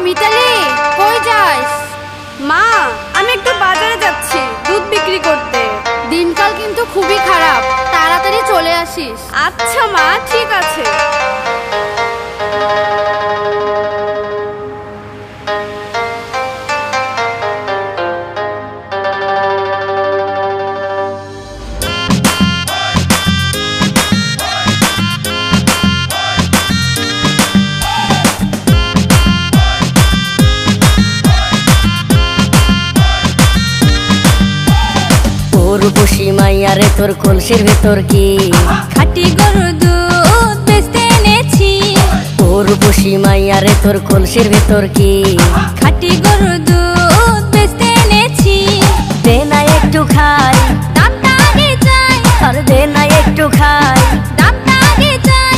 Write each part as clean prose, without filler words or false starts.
মিতালি, কই যাস? মা, আমি একটু বাজারে যাচ্ছি দুধ বিক্রি করতে। দিনকাল কিন্তু খুবই খারাপ, তাড়াতাড়ি চলে আসিস। আচ্ছা মা, ঠিক আছে। রূপসী মাইয়া রে, তোর কলসির ভেতর কি খাঁটি গরুর দুধ বেচতে এনেছি। ও রূপসী মাইয়া রে, তোর কলসির ভেতর কি খাঁটি গরুর দুধ বেচতে এনেছি। দে না একটু খাই, দামটা আগে চাই। আর দে না একটু খাই, দামটা আগে চাই।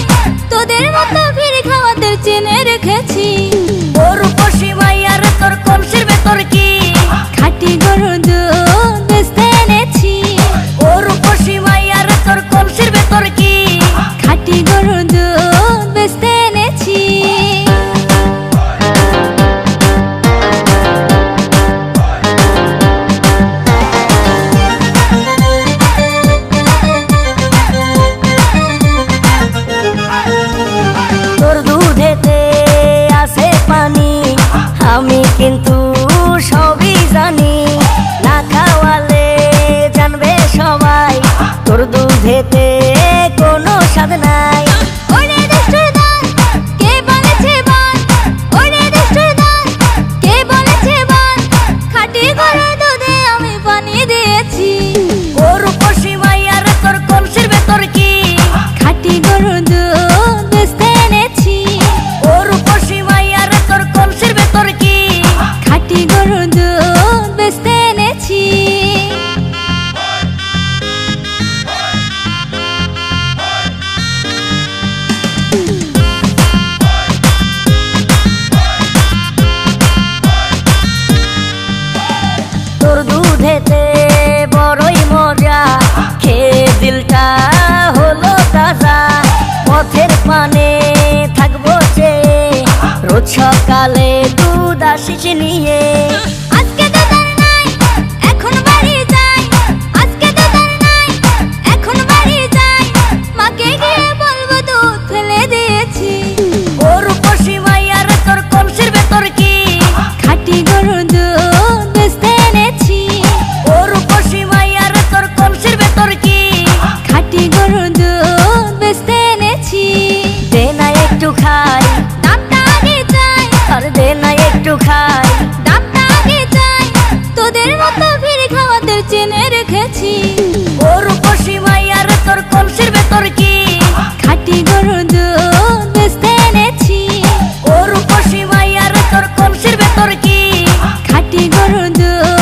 তোদের মতো ভিড় খাওয়াদের চেনে রেখেছি। ও রূপসী মাইয়া রে, তোর কলসির ভেতর কি খাঁটি গরুর দুধ বেচতে এনেছি। ও রূপসী মাইয়া রে, তোর কলসির ভেতর কি খাঁটি গরুর দুধ বেচতে এনেছি। তোর দুধেতে আছে পানি, আমি কিন্তু সবই জানি। না খাওয়ালে জানবে সবাই, তোর দুধেতে কোনো স্বাদ নাই। ওরে দুষ্টুর দল, কে বলেছে বল? ওরে দুষ্টুর দল, কে বলেছে বল? খাঁটি গরুর দুধে আমি পানি দিয়েছি। ও রূপসী মাইয়া রে, তোর কলসির ভেতর কি খাঁটি গরুর দুধ বেচতে এনেছি। ও রূপসী মাইয়া রে, তোর কলসির ভেতর কি খাঁটি গরুর দুধ বেচতে এনেছি। তোর দুধেতে বড়ই মজা, খেয়ে দিলটা হলো তাজা। পথের পানে থাকবো চেয়ে, রোজ সকালে দুধ আসিস নিয়ে। আজকে তো তার নাই, এখন বাড়ি যাই। আজকে তো তার নাই, এখন বাড়ি যাই। মাকে গিয়ে বলবো দুধ ফেলে দিয়েছি। ও রূপসী মাইয়া রে, তোর কলসির ভেতর কি খাঁটি গরুর দুধ বেচতে এনেছি। ও রূপসী মাইয়া রে, তোর কলসির ভেতর কি খাঁটি গরুর দুধ বেচতে এনেছি। দে না একটু খাই, দামটা আগে চাই। আর দে না একটু খাই, দামটা আগে চাই। তোদের মতো ভিড় খাওয়াদের চেনে রেখেছি। ও রূপসী মাইয়া রে, তোর কলসির ভেতর কি খাঁটি গরুর দুধ বেচতে এনেছি। ও রূপসী মাইয়া রে, তোর কলসির ভেতর কি খাঁটি গরুর দুধ